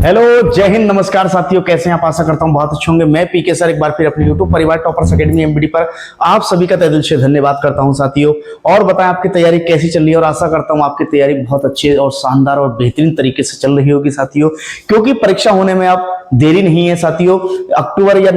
Hello, जय हिंद, नमस्कार साथियों। कैसे हैं आप? आशा करता हूं बहुत अच्छे होंगे। मैं पीके सर एक बार फिर अपने यूट्यूब परिवार टॉपर्स एकेडमी एमबीडी पर आप सभी का तहे दिल से धन्यवाद करता हूं साथियों। और बताएं आपकी तैयारी कैसी चल रही है, और आशा करता हूं आपकी तैयारी बहुत अच्छी और शानदार और बेहतरीन तरीके से चल रही होगी साथियों, क्योंकि परीक्षा होने में अब देरी नहीं है साथियों। अक्टूबर या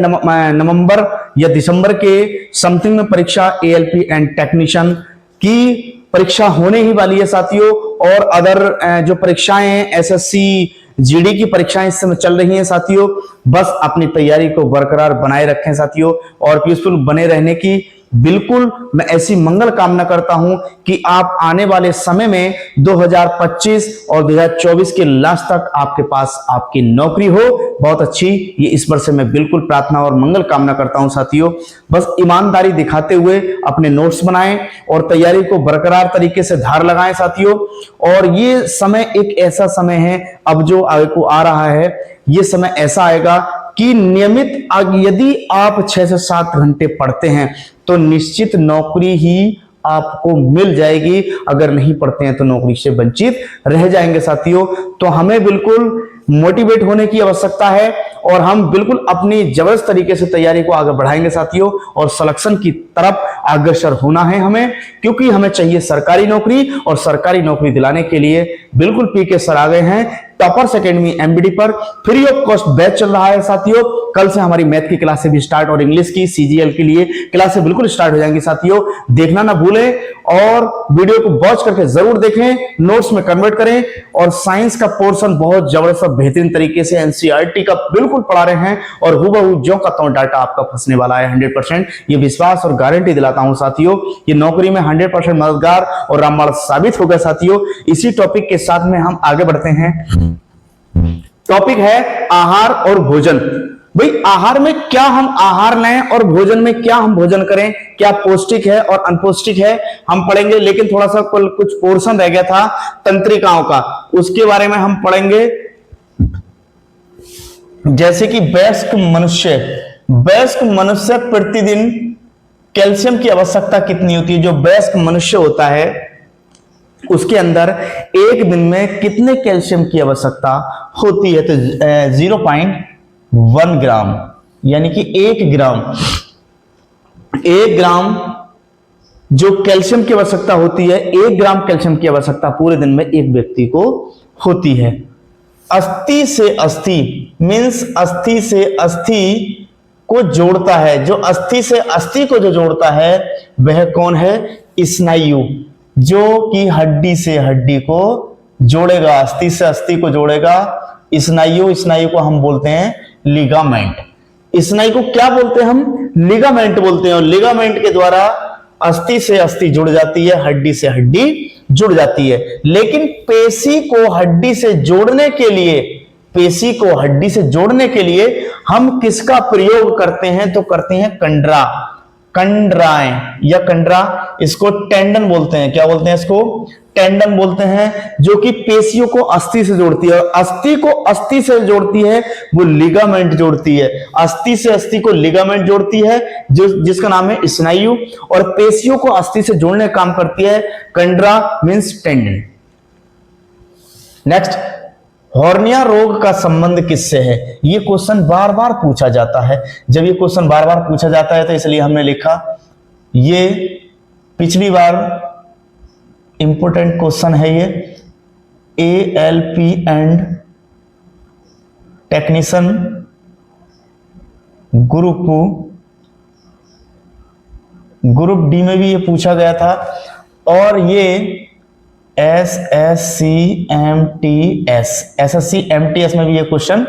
नवंबर या दिसंबर के समथिंग में परीक्षा एएलपी एंड टेक्नीशियन की परीक्षा होने ही वाली है साथियों। और अदर जो परीक्षाएं हैं, एसएससी जीडी की परीक्षाएं इस समय चल रही हैं साथियों। बस अपनी तैयारी को बरकरार बनाए रखें साथियों, और पीसफुल बने रहने की बिल्कुल मैं ऐसी मंगल कामना करता हूं कि आप आने वाले समय में 2025 और 2024 के लास्ट तक आपके पास आपकी नौकरी हो बहुत अच्छी। ये ईश्वर से मैं बिल्कुल प्रार्थना और मंगल कामना करता हूं साथियों। बस ईमानदारी दिखाते हुए अपने नोट्स बनाएं और तैयारी को बरकरार तरीके से धार लगाएं साथियों। और ये समय एक ऐसा समय है अब जो आगे को आ रहा है, ये समय ऐसा आएगा कि नियमित यदि आप 6 से 7 घंटे पढ़ते हैं तो निश्चित नौकरी ही आपको मिल जाएगी। अगर नहीं पढ़ते हैं तो नौकरी से वंचित रह जाएंगे साथियों। तो हमें बिल्कुल मोटिवेट होने की आवश्यकता है और हम बिल्कुल अपनी जबरदस्त तरीके से तैयारी को आगे बढ़ाएंगे साथियों, और सिलेक्शन की तरफ अग्रसर होना है हमें, क्योंकि हमें चाहिए सरकारी नौकरी। और सरकारी नौकरी दिलाने के लिए बिल्कुल पीके सर आ गए हैं टॉपर्स एकेडमी एमबीडी पर। फ्री ऑफ कॉस्ट बैच चल रहा है साथियों। कल से हमारी मैथ की क्लासें भी स्टार्ट, और इंग्लिश की सीजीएल के लिए क्लासें बिल्कुल स्टार्ट हो जाएंगी साथियों। देखना ना भूलें और वीडियो को वॉच करके जरूर देखें, नोट्स में कन्वर्ट करें। और साइंस का पोर्शन बहुत जबरदस्त बेहतरीन तरीके से एनसीईआरटी का बिल्कुल पढ़ा रहे हैं, और हूबहू ज्यों का त्यों डाटा आपका फंसने वाला है 100%। ये विश्वास और गारंटी दिलाता हूं साथियों। ये नौकरी में 100% मददगार और रामबाण साबित होगा साथियों। इसी टॉपिक के साथ में हम आगे बढ़ते हैं। टॉपिक है आहार और भोजन। भाई, आहार में क्या हम आहार लें और भोजन में क्या हम भोजन करें, क्या पौष्टिक है और अनपौष्टिक है, हम पढ़ेंगे। लेकिन थोड़ा सा कुछ पोर्शन रह गया था तंत्रिकाओं का, उसके बारे में हम पढ़ेंगे। जैसे कि वयस्क मनुष्य प्रतिदिन कैल्शियम की आवश्यकता कितनी होती है। जो वयस्क मनुष्य होता है उसके अंदर एक दिन में कितने कैल्शियम की आवश्यकता होती है, तो 0.1 ग्राम, यानी कि 1 ग्राम जो कैल्शियम की आवश्यकता होती है, 1 ग्राम कैल्शियम की आवश्यकता पूरे दिन में एक व्यक्ति को होती है। अस्थि से अस्थि मीन्स अस्थि से अस्थि को जोड़ता है। जो अस्थि से अस्थि को जो जोड़ता है वह कौन है? स्नायु, जो कि हड्डी से हड्डी को जोड़ेगा, अस्थि से अस्थि को जोड़ेगा स्नायु को हम बोलते हैं लिगामेंट। स्नायु को क्या बोलते हैं हम? लिगामेंट बोलते हैं। और लिगामेंट के द्वारा अस्थि से अस्थि जुड़ जाती है, हड्डी से हड्डी जुड़ जाती है। लेकिन पेशी को हड्डी से जोड़ने के लिए हम किसका प्रयोग करते हैं? तो करते हैं कंडराएं या कंडरा, इसको टेंडन बोलते हैं। क्या बोलते हैं इसको? टेंडन बोलते हैं, जो कि पेशियों को अस्थि से जोड़ती है। और अस्थि को अस्थि से जोड़ती है वो लिगामेंट जोड़ती है। अस्थि से अस्थि को लिगामेंट जोड़ती है, जिसका नाम है स्नायु। और पेशियों को अस्थि से जोड़ने का काम करती है कंडरा मीन्स टेंडन। नेक्स्ट, हॉर्निया रोग का संबंध किससे है? ये क्वेश्चन बार बार पूछा जाता है। जब ये क्वेश्चन बार बार पूछा जाता है तो इसलिए हमने लिखा, ये पिछली बार इंपोर्टेंट क्वेश्चन है। ये ALP and technician group D में भी ये पूछा गया था, और ये एसएससी एमटीएस में भी ये क्वेश्चन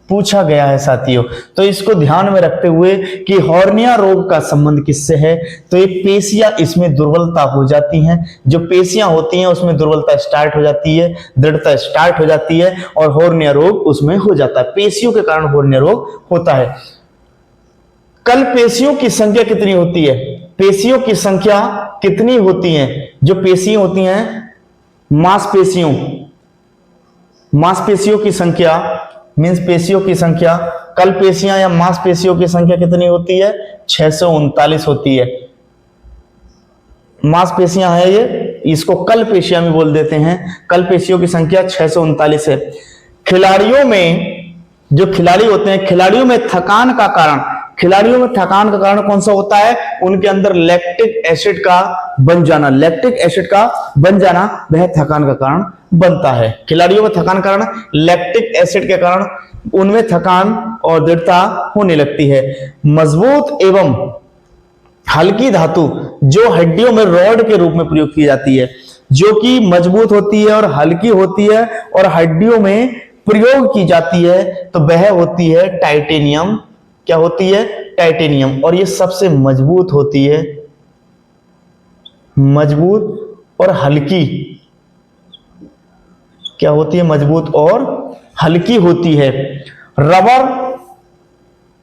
पूछा गया है साथियों। तो इसको ध्यान में रखते हुए कि हॉर्निया रोग का संबंध किससे है, तो ये पेशियां, इसमें दुर्बलता हो जाती हैं। जो पेशियां होती हैं उसमें दुर्बलता स्टार्ट हो जाती है, दृढ़ता स्टार्ट हो जाती है, और हॉर्निया रोग उसमें हो जाता है। पेशियों के कारण हॉर्निया रोग होता है। कल पेशियों की संख्या कितनी होती है? पेशियों की संख्या कितनी होती है? जो पेशियां होती हैं, मांसपेशियों की संख्या मीन्स पेशियों की संख्या, कल पेशियां या मांसपेशियों की संख्या कितनी होती है? 639 होती है। मांसपेशियां है ये, इसको कल पेशियां भी बोल देते हैं। कल पेशियों की संख्या 639 है। खिलाड़ियों में, जो खिलाड़ी होते हैं, खिलाड़ियों में थकान का कारण कौन सा होता है? उनके अंदर लैक्टिक एसिड का बन जाना, वह थकान का कारण बनता है। खिलाड़ियों में थकान का कारण लैक्टिक एसिड के कारण उनमें थकान और दृढ़ता होने लगती है। मजबूत एवं हल्की धातु जो हड्डियों में रॉड के रूप में प्रयोग की जाती है, जो कि मजबूत होती है और हल्की होती है और हड्डियों में प्रयोग की जाती है, तो वह होती है टाइटेनियम। क्या होती है? टाइटेनियम। और ये सबसे मजबूत होती है, मजबूत और हल्की। क्या होती है? मजबूत और हल्की होती है। रबर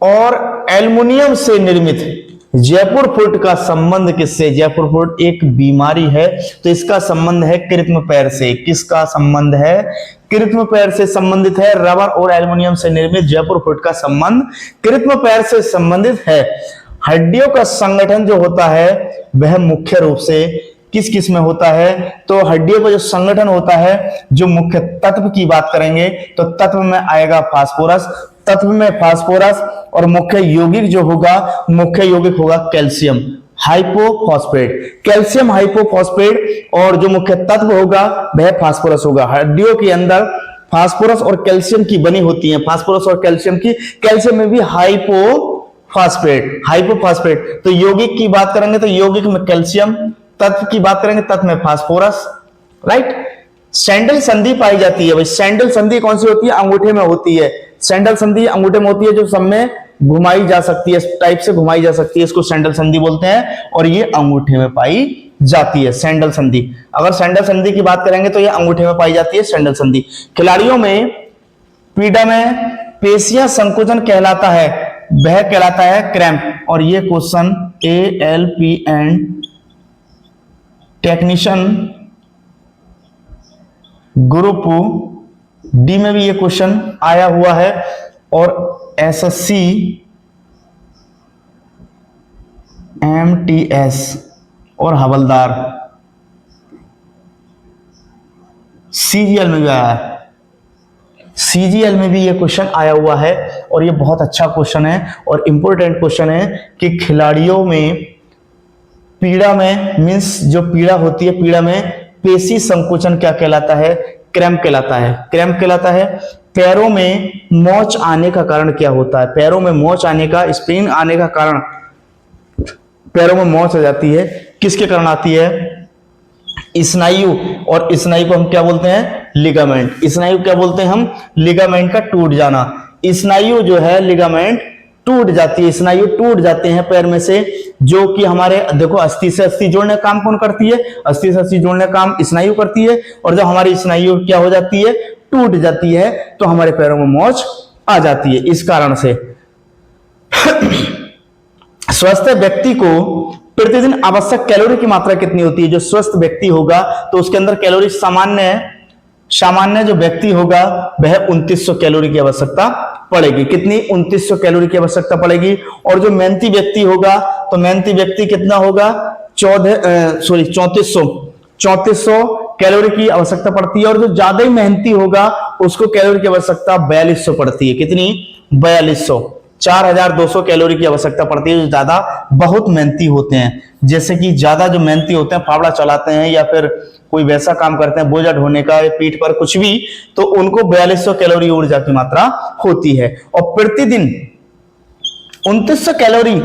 और एल्युमिनियम से निर्मित जयपुर फुट का संबंध किससे? जयपुर फुट एक बीमारी है, तो इसका संबंध है कृत्रिम पैर से। किसका संबंध है? कृत्रिम पैर से संबंधित है। रबर और एल्युमिनियम से निर्मित जयपुर फुट का संबंध कृत्रिम पैर से संबंधित है। हड्डियों का संगठन जो होता है वह मुख्य रूप से किस किस में होता है? तो हड्डियों का जो संगठन होता है, जो मुख्य तत्व की बात करेंगे तो तत्व में आएगा फास्फोरस, और मुख्य यौगिक होगा कैल्शियम हाइपोफॉस्फेट, और जो मुख्य तत्व होगा वह फास्फोरस होगा। हड्डियों के अंदर फास्फोरस और कैल्शियम की बनी होती है, कैल्शियम में भी हाइपोफॉस्फेट। तो यौगिक की बात करेंगे तो यौगिक में कैल्शियम, तत्व की बात करेंगे तत्व में फास्फोरस, राइट। सैंडल संधि पाई जाती है। भाई सैंडल संधि कौन सी होती है? अंगूठे में होती है। सैंडल संधि अंगूठे में होती है, जो सब में घुमाई जा सकती है, इस टाइप से घुमाई जा सकती है, इसको सैंडल संधि बोलते हैं, और ये अंगूठे में पाई जाती है सैंडल संधि। अगर सैंडल संधि की बात करेंगे तो ये अंगूठे में पाई जाती है सैंडल संधि। खिलाड़ियों में पीड़ा में पेशियां संकुचन कहलाता है, वह कहलाता है क्रैम्प। और ये question ALP and technician group D में भी ये क्वेश्चन आया हुआ है, और SSC MTS और हवलदार CGL में भी आया है। CGL में भी ये क्वेश्चन आया हुआ है, और ये बहुत अच्छा क्वेश्चन है और इंपॉर्टेंट क्वेश्चन है कि खिलाड़ियों में पीड़ा में, मींस जो पीड़ा होती है, पीड़ा में पेशी संकुचन क्या कहलाता है? क्रैम्प कहलाता है। पैरों में मोच आने का कारण क्या होता है? पैरों में मोच आने का, स्प्रेन आने का कारण, पैरों में मोच आ जाती है, किसके कारण आती है? स्नायु। और स्नायु को हम क्या बोलते हैं? लिगामेंट। स्नायु क्या बोलते हैं हम? लिगामेंट का टूट जाना। स्नायु जो है लिगामेंट टूट जाती है, स्नायु टूट जाते हैं पैर में से, जो कि हमारे देखो अस्थि से अस्थि जोड़ने का काम कौन करती है? अस्थि से अस्थि जोड़ने का काम स्नायु करती है। और जब हमारी स्नायु क्या हो जाती है? टूट जाती है, तो हमारे पैरों में मोच आ जाती है। इस कारण से स्वस्थ व्यक्ति को प्रतिदिन आवश्यक कैलोरी की मात्रा कितनी होती है? जो स्वस्थ व्यक्ति होगा तो उसके अंदर कैलोरी सामान्य जो व्यक्ति होगा वह 2900 कैलोरी की आवश्यकता पड़ेगी। कितनी? 2900 कैलोरी की आवश्यकता पड़ेगी। और जो मेहनती व्यक्ति होगा तो मेहनती व्यक्ति कितना होगा? 3400 कैलोरी की आवश्यकता पड़ती है। और जो ज्यादा ही मेहनती होगा उसको कैलोरी की आवश्यकता 4200 पड़ती है। कितनी? 4200, 4200 कैलोरी की आवश्यकता पड़ती है। जो ज्यादा बहुत मेहनती होते हैं, जैसे कि ज्यादा जो मेहनती होते हैं, फावड़ा चलाते हैं या फिर कोई वैसा काम करते हैं, बोझा ढोने का, पीठ पर कुछ भी, तो उनको 4200 कैलोरी ऊर्जा की मात्रा होती है। और प्रतिदिन 2900 कैलोरी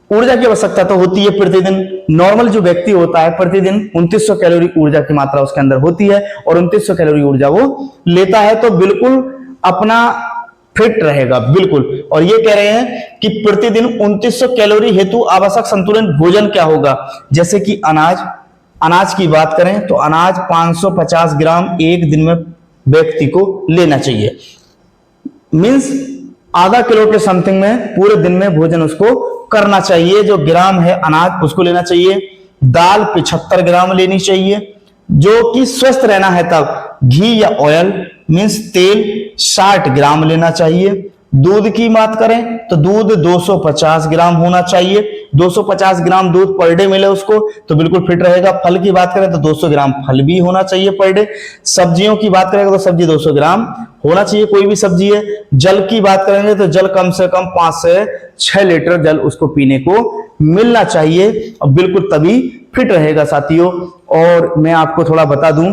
ऊर्जा की आवश्यकता तो होती है प्रतिदिन। नॉर्मल जो व्यक्ति होता है प्रतिदिन 2900 कैलोरी ऊर्जा की मात्रा उसके अंदर होती है, और 2900 कैलोरी ऊर्जा वो लेता है, तो बिल्कुल अपना फिट रहेगा, बिल्कुल। और ये कह रहे हैं कि प्रतिदिन 2900 कैलोरी हेतु आवश्यक संतुलित भोजन क्या होगा? जैसे कि अनाज की बात करें तो अनाज 550 ग्राम एक दिन में व्यक्ति को लेना चाहिए, मींस आधा किलो के समथिंग में पूरे दिन में भोजन उसको करना चाहिए। जो ग्राम है अनाज उसको लेना चाहिए। दाल 75 ग्राम लेनी चाहिए, जो कि स्वस्थ रहना है तब। घी या ऑयल मींस तेल 60 ग्राम लेना चाहिए। दूध की बात करें तो दूध 250 ग्राम होना चाहिए, 250 ग्राम दूध पर डे मिले उसको तो बिल्कुल फिट रहेगा। फल की बात करें तो 200 ग्राम फल भी होना चाहिए पर डे। सब्जियों की बात करेंगे तो सब्जी 200 ग्राम होना चाहिए, कोई भी सब्जी है। जल की बात करेंगे तो जल कम से कम 5 से 6 लीटर जल उसको पीने को मिलना चाहिए और बिल्कुल तभी फिट रहेगा साथियों। और मैं आपको थोड़ा बता दूं,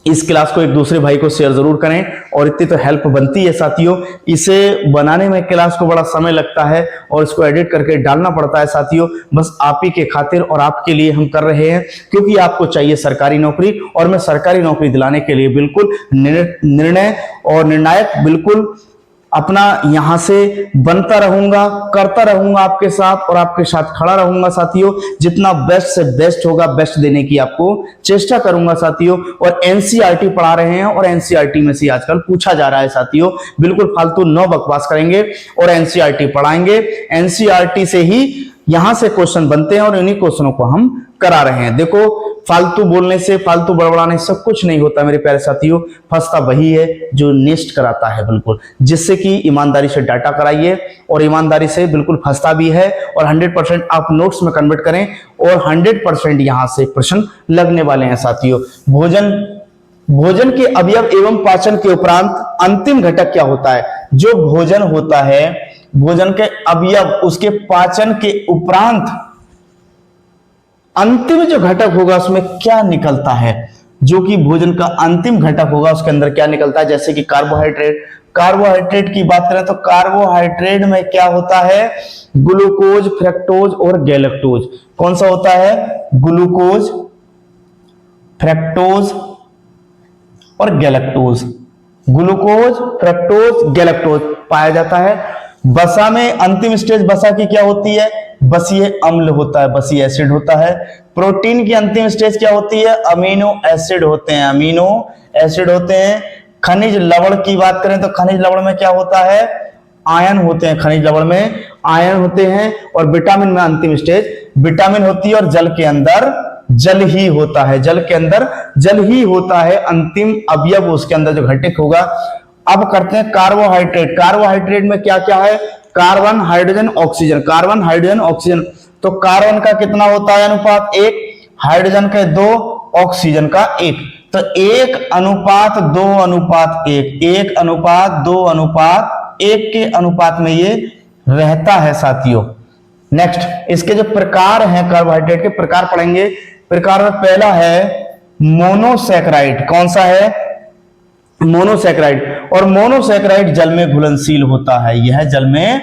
इस क्लास को एक दूसरे भाई को शेयर जरूर करें और इतनी तो हेल्प बनती है साथियों। इसे बनाने में क्लास को बड़ा समय लगता है और इसको एडिट करके डालना पड़ता है साथियों, बस आप ही के खातिर और आपके लिए हम कर रहे हैं, क्योंकि आपको चाहिए सरकारी नौकरी और मैं सरकारी नौकरी दिलाने के लिए बिल्कुल निर्णय और निर्णायक बिल्कुल अपना यहां से बनता रहूंगा, करता रहूंगा आपके साथ और आपके साथ खड़ा रहूंगा साथियों। जितना बेस्ट से बेस्ट होगा बेस्ट देने की आपको चेष्टा करूंगा साथियों। और एनसीईआरटी पढ़ा रहे हैं और एनसीईआरटी में से आजकल पूछा जा रहा है साथियों, बिल्कुल फालतू न बकवास करेंगे और एनसीईआरटी पढ़ाएंगे। एनसीईआरटी से ही यहां से क्वेश्चन बनते हैं और इन्हीं क्वेश्चनों को हम करा रहे हैं। देखो, फालतू बोलने से, फालतू बड़बड़ाने से सब कुछ नहीं होता मेरे प्यारे साथियों। फंसता वही है जो नेक्स्ट कराता है बिल्कुल, जिससे कि ईमानदारी से डाटा कराइए और ईमानदारी से बिल्कुल फंसता भी है। और 100% आप नोट्स में कन्वर्ट करें और 100% यहां से प्रश्न लगने वाले हैं साथियों। भोजन के अवयव एवं पाचन के उपरांत अंतिम घटक क्या होता है? जो भोजन होता है, भोजन के अवयव, उसके पाचन के उपरांत अंतिम जो घटक होगा उसमें क्या निकलता है? जो कि भोजन का अंतिम घटक होगा उसके अंदर क्या निकलता है? जैसे कि कार्बोहाइड्रेट। कार्बोहाइड्रेट की बात करें तो कार्बोहाइड्रेट में क्या होता है? ग्लूकोज, फ्रक्टोज और गैलेक्टोज। कौन सा होता है? ग्लूकोज, फ्रक्टोज और गैलेक्टोज। ग्लूकोज, फ्रक्टोज, गैलेक्टोज पाया जाता है। वसा में अंतिम स्टेज वसा की क्या होती है? बसीय अम्ल होता है, बसीय एसिड होता है। प्रोटीन की अंतिम स्टेज क्या होती है? अमीनो एसिड होते हैं, अमीनो एसिड होते हैं। खनिज लवण की बात करें तो खनिज लवण में क्या होता है? आयन होते हैं, खनिज लवण में आयन होते हैं। और विटामिन में अंतिम स्टेज विटामिन होती है और जल के अंदर जल ही होता है, जल के अंदर जल ही होता है। अंतिम अवयव उसके अंदर जो घटक होगा। अब करते हैं कार्बोहाइड्रेट। कार्बोहाइड्रेट में क्या क्या है? Carbon, hydrogen, oxygen. Carbon, hydrogen, oxygen. तो कार्बन का कितना होता है अनुपात? 1, हाइड्रोजन का 2, ऑक्सीजन का 1। तो 1 अनुपात 2 अनुपात 1, 1 अनुपात 2 अनुपात 1 के अनुपात में ये रहता है साथियों। नेक्स्ट, इसके जो प्रकार हैं, कार्बोहाइड्रेट के प्रकार पढ़ेंगे। प्रकार में पहला है मोनोसैकेराइड। कौन सा है? मोनोसैकेराइड। और मोनोसैकेराइड जल में घुलनशील होता है, यह जल में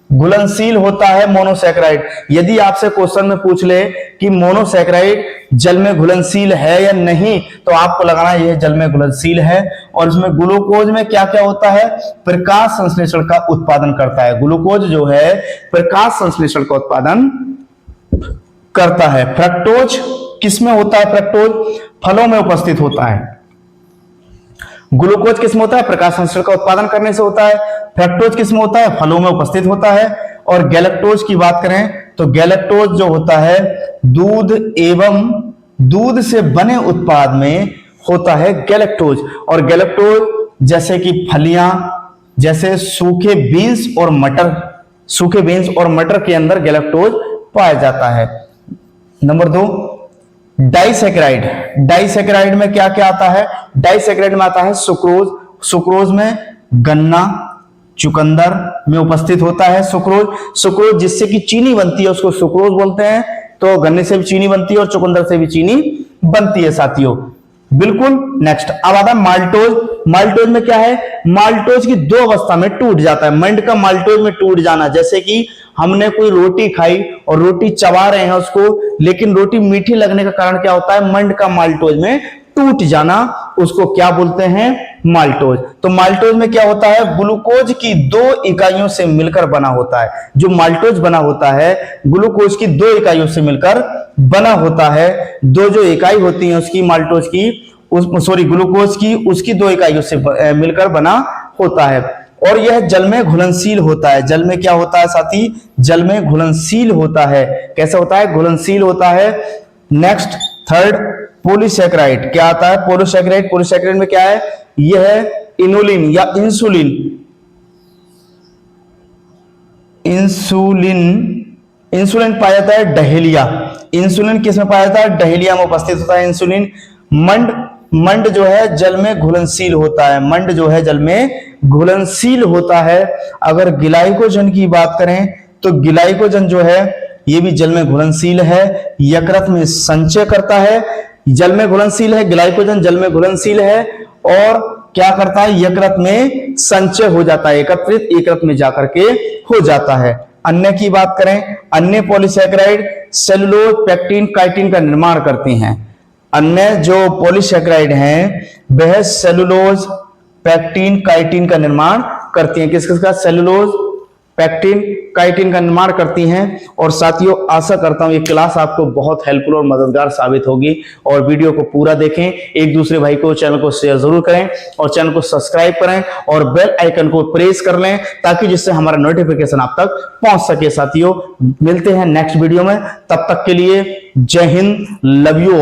घुलनशील होता है मोनोसैकेराइड। यदि आपसे क्वेश्चन में पूछ ले कि मोनोसैकेराइड जल में घुलनशील है या नहीं, तो आपको लगाना यह जल में घुलनशील है। और इसमें ग्लूकोज में क्या क्या होता है? प्रकाश संश्लेषण का उत्पादन करता है। ग्लूकोज जो है प्रकाश संश्लेषण का उत्पादन करता है। फ्रक्टोज किसमें होता है? फ्रक्टोज फलों में उपस्थित होता है। ग्लूकोज किसमें होता है? प्रकाश संश्लेषण का उत्पादन करने से होता है। फ्रक्टोज किसमें होता है? फलों में उपस्थित होता है। और गैलेक्टोज की बात करें तो गैलेक्टोज जो होता है दूध एवं दूध से बने उत्पाद में होता है गैलेक्टोज। और गैलेक्टोज जैसे कि फलियां, जैसे सूखे बीन्स और मटर, सूखे बीन्स और मटर के अंदर गैलेक्टोज पाया जाता है। Number 2, disaccharide. डाइसैकेराइड में क्या क्या आता है? डाइसैकेराइड में आता है सुक्रोज। सुक्रोज में गन्ना, चुकंदर में उपस्थित होता है सुक्रोज। सुक्रोज जिससे कि चीनी बनती है उसको सुक्रोज बोलते हैं। तो गन्ने से भी चीनी बनती है और चुकंदर से भी चीनी बनती है साथियों, बिल्कुल। नेक्स्ट, अब आता है माल्टोज। माल्टोज में क्या है? माल्टोज की 2 अवस्था में टूट जाता है। मंड का माल्टोज में टूट जाना, जैसे कि हमने कोई रोटी खाई और रोटी चबा रहे हैं उसको, लेकिन रोटी मीठी लगने का कारण क्या होता है? मंड का माल्टोज में टूट जाना, उसको क्या बोलते हैं? माल्टोज। तो माल्टोज में क्या होता है? ग्लूकोज की 2 इकाइयों से मिलकर बना होता है। जो माल्टोज बना होता है ग्लूकोज की 2 इकाइयों से मिलकर बना होता है। 2 जो इकाई होती है उसकी माल्टोज की, ग्लूकोज की, उसकी 2 इकाइयों से मिलकर बना होता है। और यह जल में घुलनशील होता है। जल में क्या होता है साथी? जल में घुलनशील होता है। कैसा होता है? घुलनशील होता है। Next, third, polysaccharide. क्या आता है? पॉलीसैकेराइड। पॉलीसैकेराइड में क्या है? यह इनुलिन या इंसुलिन इंसुलिन पाया जाता है डहेलिया। इंसुलिन किस में पाया जाता है? डहेलिया में उपस्थित होता है इंसुलिन। मंड जो है जल में घुलनशील होता है, मंड जो है जल में घुलनशील होता है। अगर ग्लाइकोजन की बात करें तो ग्लाइकोजन जो है ये भी जल में घुलनशील है, यकृत में संचय करता है। जल में घुलनशील है, ग्लाइकोजन जल में घुलनशील है और क्या करता है? यकृत में संचय हो जाता है, एकत्रित यकृत में जाकर के हो जाता है। अन्य की बात करें, अन्य पॉलीसैकेराइड सेलुलोज, पेक्टिन, काइटिन का निर्माण करते हैं। अन्य जो पॉलीसैकेराइड हैं वह सेलुलोज, पेक्टिन, काइटिन का निर्माण करती हैं। किस किसका? सेलुलोज, पेक्टिन, काइटिन का निर्माण करती हैं। और साथियों आशा करता हूं ये क्लास आपको बहुत हेल्पफुल और मददगार साबित होगी और वीडियो को पूरा देखें, एक दूसरे भाई को चैनल को शेयर जरूर करें और चैनल को सब्सक्राइब करें और बेल आइकन को प्रेस कर लें ताकि जिससे हमारा नोटिफिकेशन आप तक पहुंच सके। साथियों मिलते हैं नेक्स्ट वीडियो में, तब तक के लिए जय हिंद, लव यू।